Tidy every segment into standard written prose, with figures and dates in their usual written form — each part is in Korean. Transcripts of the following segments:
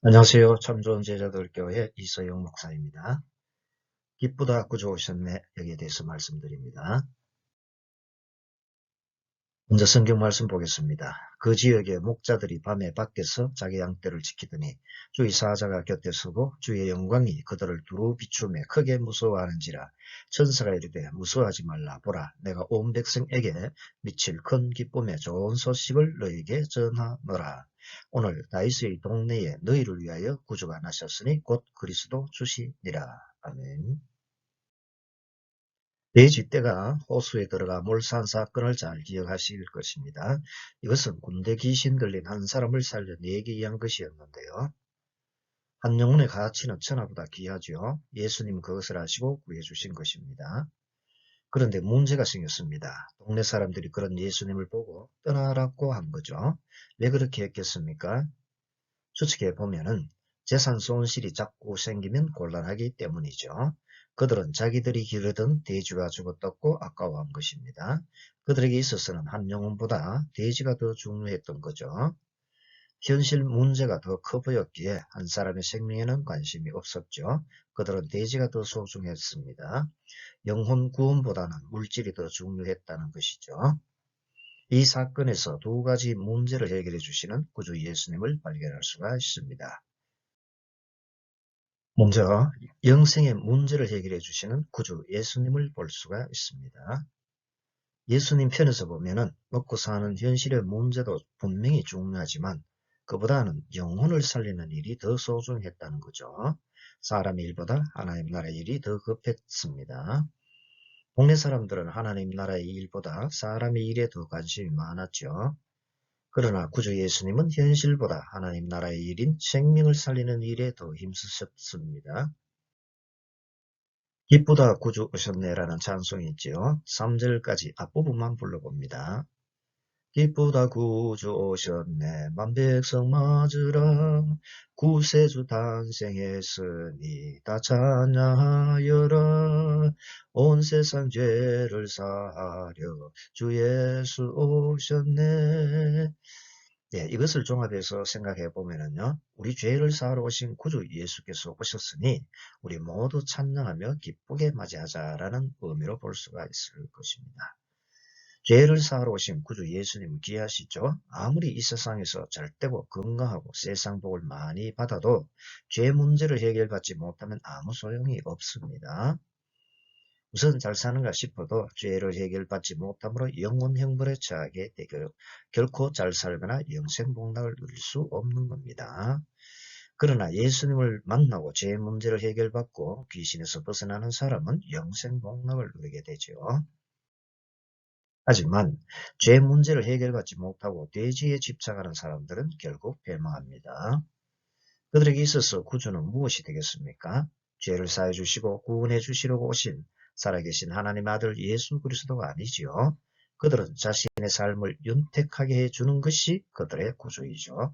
안녕하세요. 참 좋은 제자들 교회 이서영 목사입니다. 기쁘다 구주 오셨네 여기에 대해서 말씀드립니다. 먼저 성경 말씀 보겠습니다. 그 지역의 목자들이 밤에 밖에서 자기 양떼를 지키더니 주의 사자가 곁에 서고 주의 영광이 그들을 두루 비추며 크게 무서워하는지라. 천사가 이르되 무서워하지 말라. 보라, 내가 온 백성에게 미칠 큰 기쁨의 좋은 소식을 너희에게 전하노라. 오늘 다윗의 동네에 너희를 위하여 구주가 나셨으니 곧 그리스도 주시니라. 아멘. 돼지 떼가 호수에 들어가 몰산 사건을 잘 기억하실 것입니다. 이것은 군대 귀신 들린 한 사람을 살려 내기 위한 것이었는데요. 한 영혼의 가치는 천하보다 귀하죠. 예수님 그것을 아시고 구해주신 것입니다. 그런데 문제가 생겼습니다. 동네 사람들이 그런 예수님을 보고 떠나라고 한 거죠. 왜 그렇게 했겠습니까? 추측해 보면은 재산 손실이 자꾸 생기면 곤란하기 때문이죠. 그들은 자기들이 기르던 돼지가 죽었다고 아까워한 것입니다. 그들에게 있어서는 한 영혼보다 돼지가 더 중요했던 거죠. 현실 문제가 더 커 보였기에 한 사람의 생명에는 관심이 없었죠. 그들은 돼지가 더 소중했습니다. 영혼 구원보다는 물질이 더 중요했다는 것이죠. 이 사건에서 두 가지 문제를 해결해 주시는 구주 예수님을 발견할 수가 있습니다. 먼저 영생의 문제를 해결해 주시는 구주 예수님을 볼 수가 있습니다. 예수님 편에서 보면은 먹고 사는 현실의 문제도 분명히 중요하지만 그보다는 영혼을 살리는 일이 더 소중했다는 거죠. 사람의 일보다 하나님 나라의 일이 더 급했습니다. 동네 사람들은 하나님 나라의 일보다 사람의 일에 더 관심이 많았죠. 그러나 구주 예수님은 현실보다 하나님 나라의 일인 생명을 살리는 일에 더 힘쓰셨습니다. 기쁘다 구주 오셨네라는 찬송이 있지요. 3절까지 앞부분만 불러봅니다. 기쁘다 구주 오셨네 만백성 맞으라 구세주 탄생했으니 다 찬양하여라 온 세상 죄를 사하려 주 예수 오셨네. 예, 이것을 종합해서 생각해 보면은요, 우리 죄를 사하러 오신 구주 예수께서 오셨으니 우리 모두 찬양하며 기쁘게 맞이하자라는 의미로 볼 수가 있을 것입니다. 죄를 사하러 오신 구주 예수님은 귀하시죠. 아무리 이 세상에서 잘되고 건강하고 세상 복을 많이 받아도 죄 문제를 해결받지 못하면 아무 소용이 없습니다. 우선 잘 사는가 싶어도 죄를 해결받지 못함으로 영혼 형벌에 처하게 되고 결코 잘 살거나 영생복락을 누릴 수 없는 겁니다. 그러나 예수님을 만나고 죄 문제를 해결받고 귀신에서 벗어나는 사람은 영생복락을 누리게 되죠. 하지만 죄 문제를 해결받지 못하고 돼지에 집착하는 사람들은 결국 패망합니다. 그들에게 있어서 구주는 무엇이 되겠습니까? 죄를 사해 주시고 구원해 주시려고 오신 살아계신 하나님 아들 예수 그리스도가 아니지요. 그들은 자신의 삶을 윤택하게 해주는 것이 그들의 구주이죠.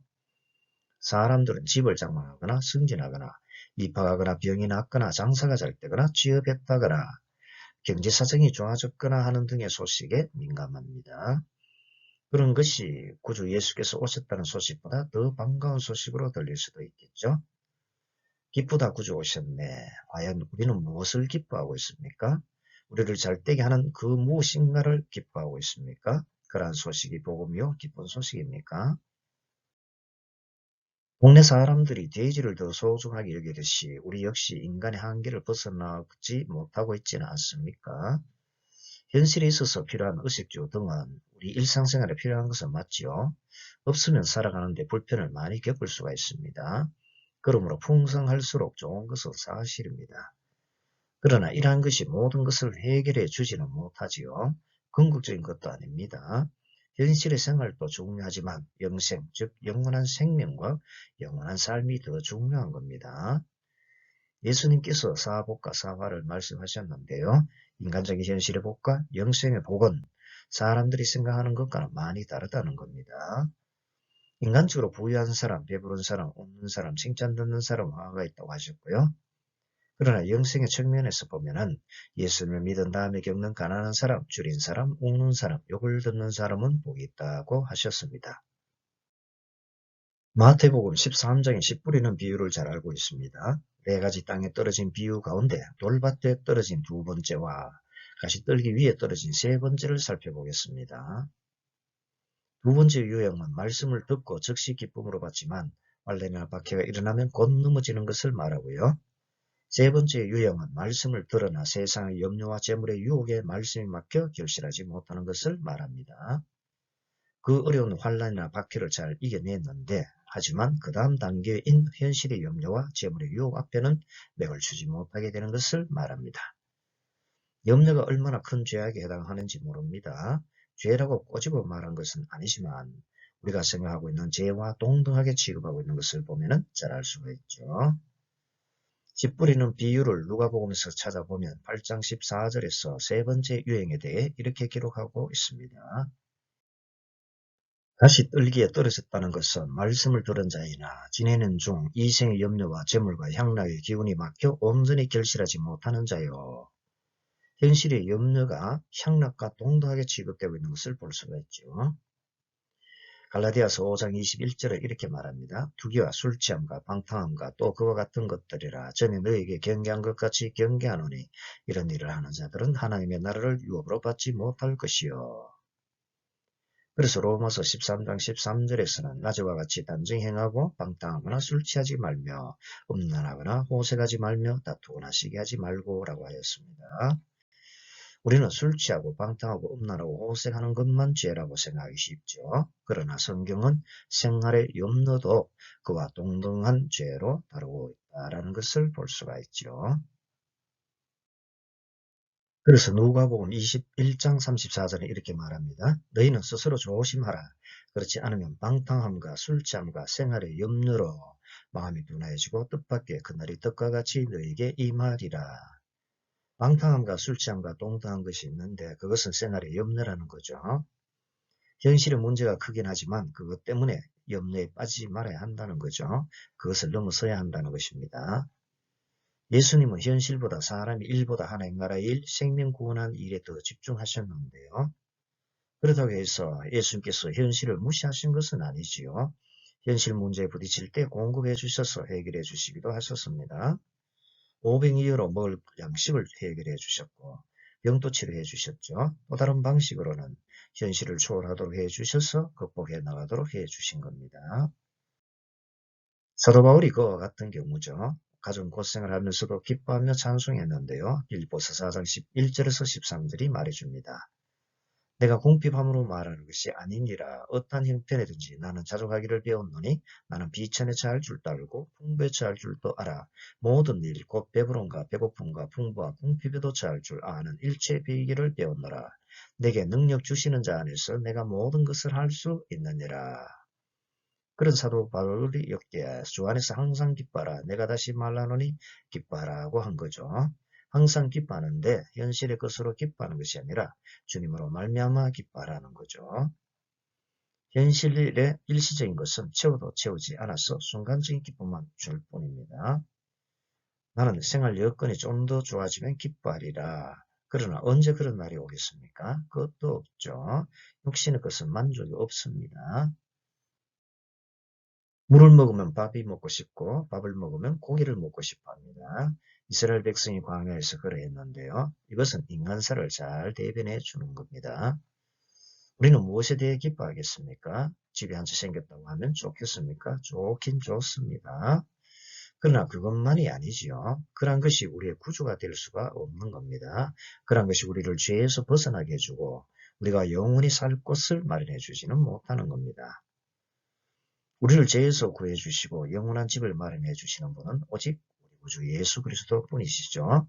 사람들은 집을 장만하거나 승진하거나 입학하거나 병이 낫거나 장사가 잘 되거나 취업했다거나 경제사정이 좋아졌거나 하는 등의 소식에 민감합니다. 그런 것이 구주 예수께서 오셨다는 소식보다 더 반가운 소식으로 들릴 수도 있겠죠. 기쁘다 구주 오셨네. 과연 우리는 무엇을 기뻐하고 있습니까? 우리를 잘되게 하는 그 무엇인가를 기뻐하고 있습니까? 그러한 소식이 복음이요 기쁜 소식입니까? 동네 사람들이 돼지를 더 소중하게 여기듯이 우리 역시 인간의 한계를 벗어나지 못하고 있지는 않습니까? 현실에 있어서 필요한 의식주 등은 우리 일상생활에 필요한 것은 맞지요. 없으면 살아가는데 불편을 많이 겪을 수가 있습니다. 그러므로 풍성할수록 좋은 것은 사실입니다. 그러나 이러한 것이 모든 것을 해결해 주지는 못하지요. 궁극적인 것도 아닙니다. 현실의 생활도 중요하지만 영생, 즉 영원한 생명과 영원한 삶이 더 중요한 겁니다. 예수님께서 사복과 사화를 말씀하셨는데요. 인간적인 현실의 복과 영생의 복은 사람들이 생각하는 것과는 많이 다르다는 겁니다. 인간적으로 부유한 사람, 배부른 사람, 없는 사람, 칭찬 듣는 사람, 화가 있다고 하셨고요. 그러나 영생의 측면에서 보면은 예수님을 믿은 다음에 겪는 가난한 사람, 줄인 사람, 웃는 사람, 욕을 듣는 사람은 복이 있다고 하셨습니다. 마태복음 13장에 씨 뿌리는 비유를 잘 알고 있습니다. 네 가지 땅에 떨어진 비유 가운데 돌밭에 떨어진 두 번째와 가시떨기 위에 떨어진 세 번째를 살펴보겠습니다. 두 번째 유형은 말씀을 듣고 즉시 기쁨으로 받지만 말레나 박해가 일어나면 곧 넘어지는 것을 말하고요. 세 번째 유형은 말씀을 들으나 세상의 염려와 재물의 유혹에 말씀이 막혀 결실하지 못하는 것을 말합니다. 그 어려운 환란이나 박해를 잘 이겨냈는데 하지만 그 다음 단계인 현실의 염려와 재물의 유혹 앞에는 맥을 추지 못하게 되는 것을 말합니다. 염려가 얼마나 큰 죄악에 해당하는지 모릅니다. 죄라고 꼬집어 말한 것은 아니지만 우리가 생각하고 있는 죄와 동등하게 취급하고 있는 것을 보면 잘 알 수가 있죠. 씨 뿌리는 비유를 누가복음에서 찾아보면 8장 14절에서 세 번째 유행에 대해 이렇게 기록하고 있습니다. 다시 떨기에 떨어졌다는 것은 말씀을 들은 자이나 지내는 중 이생의 염려와 재물과 향락의 기운이 막혀 온전히 결실하지 못하는 자요. 현실의 염려가 향락과 동등하게 취급되고 있는 것을 볼 수가 있죠. 갈라디아서 5장 21절에 이렇게 말합니다. 투기와 술취함과 방탕함과 또 그와 같은 것들이라 전에 너에게 경계한 것 같이 경계하노니 이런 일을 하는 자들은 하나님의 나라를 유업으로 받지 못할 것이요. 그래서 로마서 13장 13절에서는 낮에와 같이 단정 행하고 방탕하거나 술 취하지 말며 음란하거나 호색하지 말며 다투거나 시기하지 말고 라고 하였습니다. 우리는 술 취하고 방탕하고 음란하고 호색하는 것만 죄라고 생각하기 쉽죠. 그러나 성경은 생활의 염려도 그와 동등한 죄로 다루고 있다는 것을 볼 수가 있죠. 그래서 누가복음 21장 34절에 이렇게 말합니다. 너희는 스스로 조심하라. 그렇지 않으면 방탕함과 술취함과 생활의 염려로 마음이 둔해지고 뜻밖의 그날이 떡과 같이 너희에게 임하리라. 방탕함과 술취함과 동등한 것이 있는데 그것은 생활의 염려라는 거죠. 현실의 문제가 크긴 하지만 그것 때문에 염려에 빠지지 말아야 한다는 거죠. 그것을 넘어서야 한다는 것입니다. 예수님은 현실보다 사람의 일보다 하나님 나라의 일, 생명 구원한 일에 더 집중하셨는데요. 그렇다고 해서 예수님께서 현실을 무시하신 것은 아니지요. 현실 문제에 부딪힐 때 공급해 주셔서 해결해 주시기도 하셨습니다. 오병이어로 먹을 양식을 해결해 주셨고 병도 치료해 주셨죠. 또 다른 방식으로는 현실을 초월하도록 해 주셔서 극복해 나가도록 해 주신 겁니다. 사도 바울이 그와 같은 경우죠. 가정 고생을 하면서도 기뻐하며 찬송했는데요. 빌립보서 4장 11절에서 13절이 말해줍니다. 내가 궁핍함으로 말하는 것이 아니니라. 어떠한 형편이든지 나는 자족하기를 배웠노니 나는 비천에 처할 줄도 알고 풍부에 처할 줄도 알아. 모든 일 곧 배부름과 배고픔과 풍부와 궁핍에도 처할 줄 아는 일체 비기를 배웠노라. 내게 능력 주시는 자 안에서 내가 모든 것을 할 수 있느니라. 그런 사도 바울이 역대 주 안에서 항상 기뻐하라. 내가 다시 말하노니 기뻐하라고 한 거죠. 항상 기뻐하는데 현실의 것으로 기뻐하는 것이 아니라 주님으로 말미암아 기뻐하라는 거죠. 현실의 일시적인 것은 채워도 채우지 않아서 순간적인 기쁨만 줄 뿐입니다. 나는 생활 여건이 좀 더 좋아지면 기뻐하리라. 그러나 언제 그런 날이 오겠습니까? 그것도 없죠. 육신의 것은 만족이 없습니다. 물을 먹으면 밥이 먹고 싶고 밥을 먹으면 고기를 먹고 싶어 합니다. 이스라엘 백성이 광야에서 그러했는데요. 이것은 인간사를 잘 대변해 주는 겁니다. 우리는 무엇에 대해 기뻐하겠습니까? 집에 한 채 생겼다고 하면 좋겠습니까? 좋긴 좋습니다. 그러나 그것만이 아니지요. 그러한 것이 우리의 구주가 될 수가 없는 겁니다. 그러한 것이 우리를 죄에서 벗어나게 해주고 우리가 영원히 살 곳을 마련해 주지는 못하는 겁니다. 우리를 죄에서 구해주시고 영원한 집을 마련해 주시는 분은 오직 우리 구주 예수 그리스도 뿐이시죠.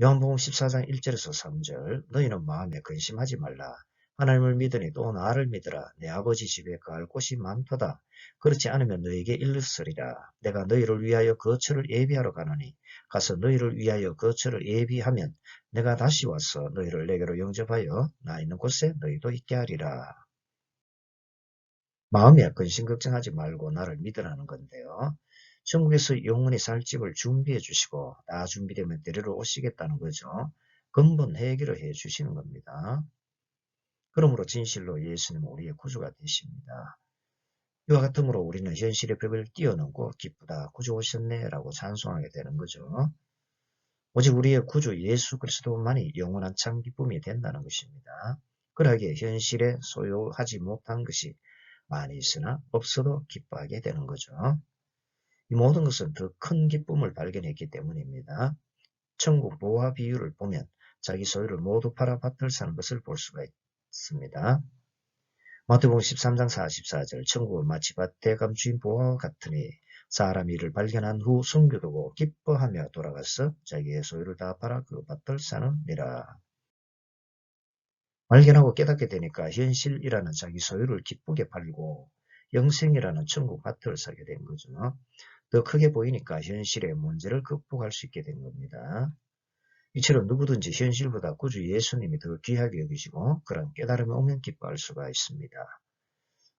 요한복음 14장 1절에서 3절 너희는 마음에 근심하지 말라. 하나님을 믿으니 또 나를 믿으라. 내 아버지 집에 거할 곳이 많도다. 그렇지 않으면 너희에게 일렀으리라. 내가 너희를 위하여 거처를 예비하러 가노니 가서 너희를 위하여 거처를 예비하면 내가 다시 와서 너희를 내게로 영접하여 나 있는 곳에 너희도 있게 하리라. 마음에 근심 걱정하지 말고 나를 믿으라는 건데요. 천국에서 영원히 살 집을 준비해 주시고 다 준비되면 데리러 오시겠다는 거죠. 근본 해결을 해 주시는 겁니다. 그러므로 진실로 예수님은 우리의 구주가 되십니다. 이와 같으므로 우리는 현실의 벽을 뛰어넘고 기쁘다 구주 오셨네 라고 찬송하게 되는 거죠. 오직 우리의 구주 예수 그리스도만이 영원한 참 기쁨이 된다는 것입니다. 그러하기에 현실에 소유하지 못한 것이 많이 있으나 없어도 기뻐하게 되는 거죠. 이 모든 것은 더 큰 기쁨을 발견했기 때문입니다. 천국 보화 비유를 보면 자기 소유를 모두 팔아 밭을 사는 것을 볼 수가 있습니다. 마태복음 13장 44절 천국은 마치 밭에 감추인 보화와 같으니 사람이 이를 발견한 후 숨겨두고 기뻐하며 돌아가서 자기의 소유를 다 팔아 그 밭을 사느니라. 발견하고 깨닫게 되니까 현실이라는 자기 소유를 기쁘게 팔고 영생이라는 천국 밭을 사게 된 거죠. 더 크게 보이니까 현실의 문제를 극복할 수 있게 된 겁니다. 이처럼 누구든지 현실보다 구주 예수님이 더 귀하게 여기시고 그런 깨달음이 오면 기뻐할 수가 있습니다.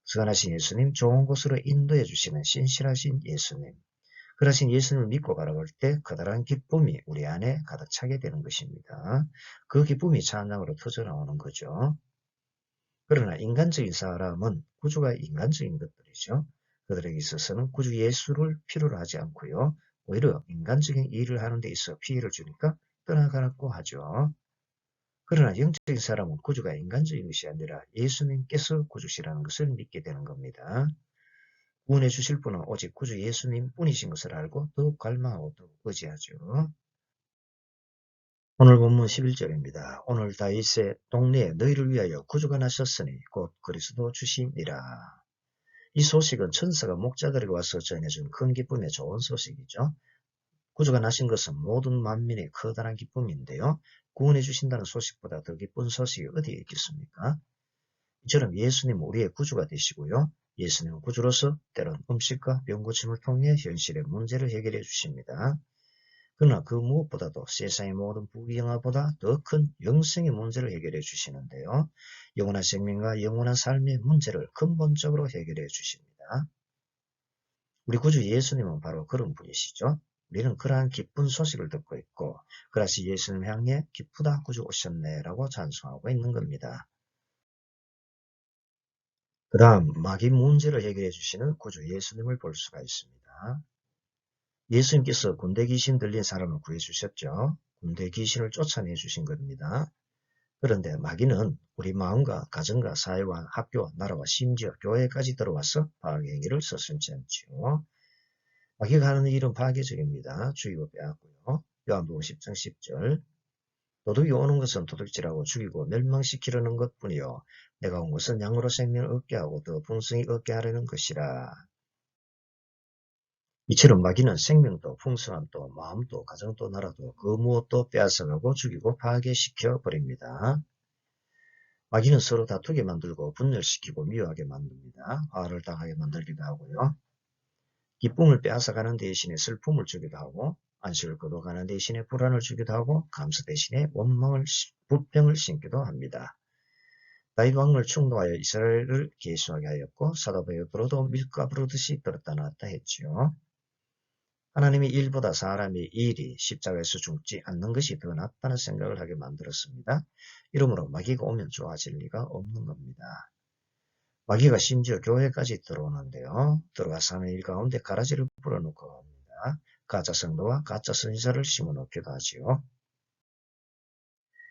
선하신 예수님, 좋은 곳으로 인도해 주시는 신실하신 예수님, 그러신 예수님을 믿고 바라볼 때 커다란 기쁨이 우리 안에 가득 차게 되는 것입니다. 그 기쁨이 찬양으로 터져나오는 거죠. 그러나 인간적인 사람은 구주가 인간적인 것들이죠. 그들에게 있어서는 구주 예수를 필요로 하지 않고요. 오히려 인간적인 일을 하는 데 있어 피해를 주니까 떠나가라고 하죠. 그러나 영적인 사람은 구주가 인간적인 것이 아니라 예수님께서 구주시라는 것을 믿게 되는 겁니다. 구원해 주실 분은 오직 구주 예수님 뿐이신 것을 알고 더욱 갈망하고 더욱 의지하죠. 오늘 본문 11절입니다. 오늘 다윗의 동네에 너희를 위하여 구주가 나셨으니 곧 그리스도 주시니라. 이 소식은 천사가 목자들에게 와서 전해준 큰 기쁨의 좋은 소식이죠. 구주가 나신 것은 모든 만민의 커다란 기쁨인데요. 구원해 주신다는 소식보다 더 기쁜 소식이 어디에 있겠습니까? 이처럼 예수님은 우리의 구주가 되시고요. 예수님은 구주로서 때론 음식과 병고침을 통해 현실의 문제를 해결해 주십니다. 그러나 그 무엇보다도 세상의 모든 부귀영화보다 더 큰 영생의 문제를 해결해 주시는데요. 영원한 생명과 영원한 삶의 문제를 근본적으로 해결해 주십니다. 우리 구주 예수님은 바로 그런 분이시죠. 우리는 그러한 기쁜 소식을 듣고 있고 그라시 예수님 향해 기쁘다 구주 오셨네 라고 찬송하고 있는 겁니다. 그 다음 마귀 문제를 해결해 주시는 구주 예수님을 볼 수가 있습니다. 예수님께서 군대 귀신 들린 사람을 구해주셨죠. 군대 귀신을 쫓아내 주신 겁니다. 그런데 마귀는 우리 마음과 가정과 사회와 학교, 나라와 심지어 교회까지 들어와서 파괴 행위를 서슴지 않죠. 마귀가 하는 일은 파괴적입니다. 주의고 빼앗고요. 요한복음 10장 10절 도둑이 오는 것은 도둑질하고 죽이고 멸망시키려는 것뿐이요 내가 온 것은 양으로 생명을 얻게 하고 더 풍성히 얻게 하려는 것이라. 이처럼 마귀는 생명도 풍성함도 마음도 가정도 나라도 그 무엇도 빼앗아가고 죽이고 파괴시켜 버립니다. 마귀는 서로 다투게 만들고 분열시키고 미워하게 만듭니다. 화를 당하게 만들기도 하고요. 기쁨을 빼앗아가는 대신에 슬픔을 주기도 하고 안식을 거둬가는 대신에 불안을 주기도 하고 감사 대신에 원망을 불평을 심기도 합니다. 다윗 왕을 충동하여 이스라엘을 계수하게 하였고 사도 베드로도 밀가 부르듯이 들었다 놨다 했지요. 하나님이 일보다 사람의 일이 십자가에서 죽지 않는 것이 더 낫다는 생각을 하게 만들었습니다. 이러므로 마귀가 오면 좋아질 리가 없는 겁니다. 마귀가 심지어 교회까지 들어오는데요. 들어와서 하는 일 가운데 가라지를 불어넣고 합니다. 가짜 성도와 가짜 선지자를 심어놓기도 하지요.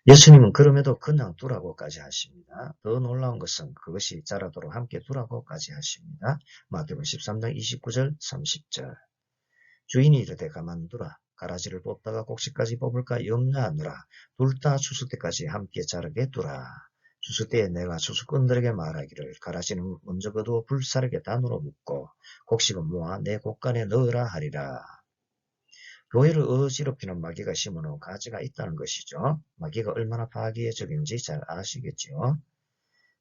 예수님은 그럼에도 그냥 두라고까지 하십니다. 더 놀라운 것은 그것이 자라도록 함께 두라고까지 하십니다. 마태복음 13장 29절 30절 주인이 이르되 가만두라. 가라지를 뽑다가 곡식까지 뽑을까 염려하느라. 둘 다 추수 때까지 함께 자르게 두라. 추수 때에 내가 추수꾼들에게 말하기를 가라지는 먼저 거두어 불사르게 단으로 묶고 곡식은 모아 내 곡간에 넣으라 하리라. 교회를 어지럽히는 마귀가 심어놓은 가지가 있다는 것이죠. 마귀가 얼마나 파괴적인지 잘 아시겠죠.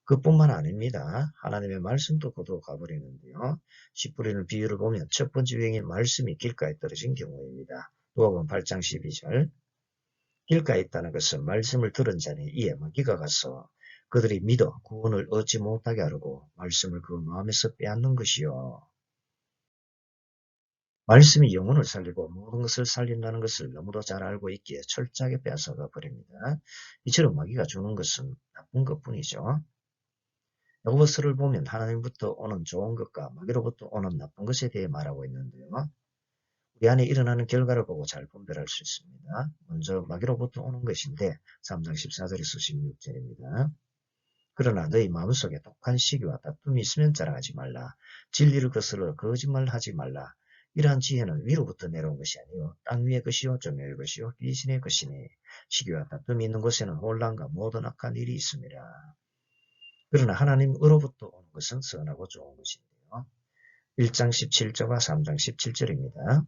그뿐만 아닙니다. 하나님의 말씀도 거두어 가버리는데요. 씨 뿌리는 비유를 보면 첫 번째 유행인 말씀이 길가에 떨어진 경우입니다. 누가복음 8장 12절 길가에 있다는 것은 말씀을 들은 자니 이에 마귀가 가서 그들이 믿어 구원을 얻지 못하게 하려고 말씀을 그 마음에서 빼앗는 것이요. 말씀이 영혼을 살리고 모든 것을 살린다는 것을 너무도 잘 알고 있기에 철저하게 빼앗아가 버립니다. 이처럼 마귀가 주는 것은 나쁜 것뿐이죠. 야고보서를 보면 하나님부터 오는 좋은 것과 마귀로부터 오는 나쁜 것에 대해 말하고 있는데요. 우리 안에 일어나는 결과를 보고 잘 분별할 수 있습니다. 먼저 마귀로부터 오는 것인데 3장 14절에서 16절입니다. 그러나 너희 마음속에 독한 시기와 다툼이 있으면 자랑하지 말라. 진리를 거스러 거짓말하지 말라. 이러한 지혜는 위로부터 내려온 것이 아니요 땅 위의 것이요 정욕의 것이요 귀신의 것이니 시기와 다툼이 있는 곳에는 혼란과 모든 악한 일이 있습니다. 그러나 하나님으로부터 오는 것은 선하고 좋은 것인데요. 1장 17절과 3장 17절입니다.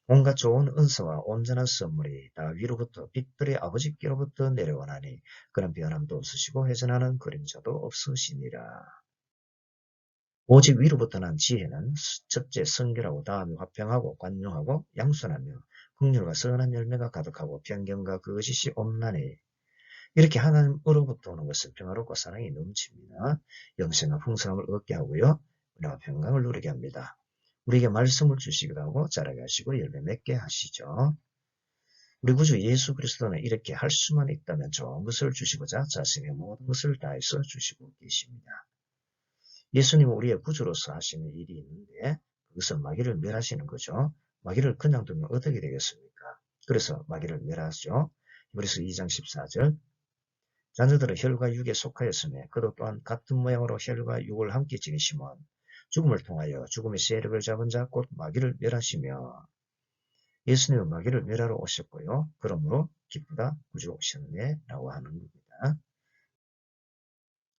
온갖 좋은 은사와 온전한 선물이 다 위로부터 빛들의 아버지께로부터 내려오나니 그런 변함도 없으시고 회전하는 그림자도 없으시니라. 오직 위로부터 난 지혜는 첫째 성결하고 다음에 화평하고 관용하고 양순하며 긍휼과 선한 열매가 가득하고 편견과 거짓이 없나니 이렇게 하나님으로부터 오는 것은 평화롭고 사랑이 넘칩니다. 영생과 풍성함을 얻게 하고요. 은혜와 평강을 누리게 합니다. 우리에게 말씀을 주시기도 하고 자라게 하시고 열매 맺게 하시죠. 우리 구주 예수 그리스도는 이렇게 할 수만 있다면 좋은 것을 주시고자 자신의 모든 것을 다해서 주시고 계십니다. 예수님은 우리의 구주로서 하시는 일이 있는데 그것은 마귀를 멸하시는 거죠. 마귀를 그냥 두면 어떻게 되겠습니까? 그래서 마귀를 멸하죠. 히브리서 2장 14절 자녀들은 혈과 육에 속하였으며 그도 또한 같은 모양으로 혈과 육을 함께 지니시면 죽음을 통하여 죽음의 세력을 잡은 자 곧 마귀를 멸하시며 예수님은 마귀를 멸하러 오셨고요. 그러므로 기쁘다 구주 오셨네 라고 하는 겁니다.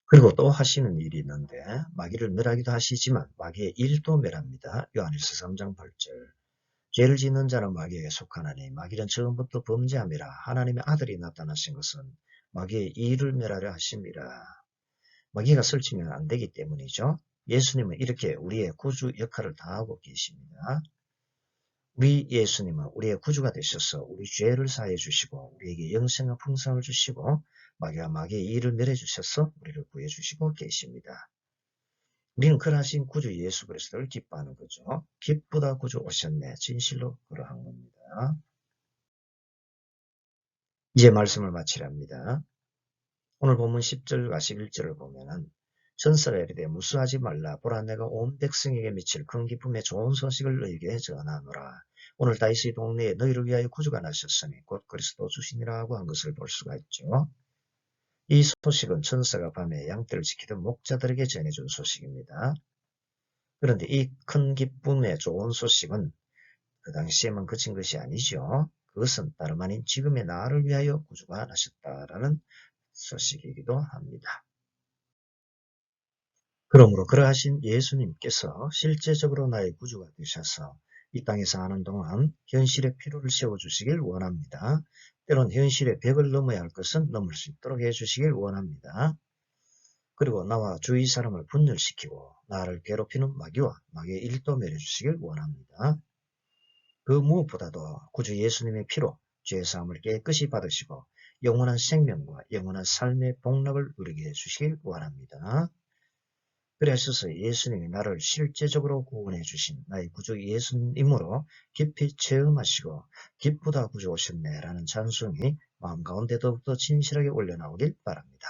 그리고 또 하시는 일이 있는데 마귀를 멸하기도 하시지만 마귀의 일도 멸합니다. 요한일서 3장 8절 죄를 짓는 자는 마귀에게 속하나니 마귀는 처음부터 범죄함이라 하나님의 아들이 나타나신 것은 마귀의 일을 멸하려 하십니다. 마귀가 설치면 안 되기 때문이죠. 예수님은 이렇게 우리의 구주 역할을 다하고 계십니다. 우리 예수님은 우리의 구주가 되셔서 우리 죄를 사해 주시고 우리에게 영생과 풍성을 주시고 마귀와 마귀의 일을 멸해 주셔서 우리를 구해 주시고 계십니다. 우리는 그러하신 구주 예수 그리스도를 기뻐하는 거죠. 기쁘다 구주 오셨네. 진실로 그러한 겁니다. 이제 말씀을 마치랍니다. 오늘 본문 10절과 11절을 보면은 천사가 이르되 무수하지 말라. 보라 내가 온 백성에게 미칠 큰 기쁨의 좋은 소식을 너희에게 전하노라. 오늘 다윗의 동네에 너희를 위하여 구주가 나셨으니 곧 그리스도 주시니라고 한 것을 볼 수가 있죠. 이 소식은 천사가 밤에 양떼를 지키던 목자들에게 전해준 소식입니다. 그런데 이 큰 기쁨의 좋은 소식은 그 당시에만 그친 것이 아니죠. 그것은 다름 아닌 지금의 나를 위하여 구주가 나셨다라는 소식이기도 합니다. 그러므로 그러하신 예수님께서 실제적으로 나의 구주가 되셔서 이 땅에 사는 동안 현실의 필요를 세워주시길 원합니다. 때론 현실의 벽을 넘어야 할 것은 넘을 수 있도록 해주시길 원합니다. 그리고 나와 주위 사람을 분열시키고 나를 괴롭히는 마귀와 마귀의 일도 멸해주시길 원합니다. 그 무엇보다도 구주 예수님의 피로 죄사함을 깨끗이 받으시고 영원한 생명과 영원한 삶의 복락을 누리게 해주시길 원합니다. 그래서 예수님이 나를 실제적으로 구원해 주신 나의 구주 예수님으로 깊이 체험하시고 기쁘다 구주 오셨네 라는 찬송이 마음 가운데 더욱더 진실하게 올려나오길 바랍니다.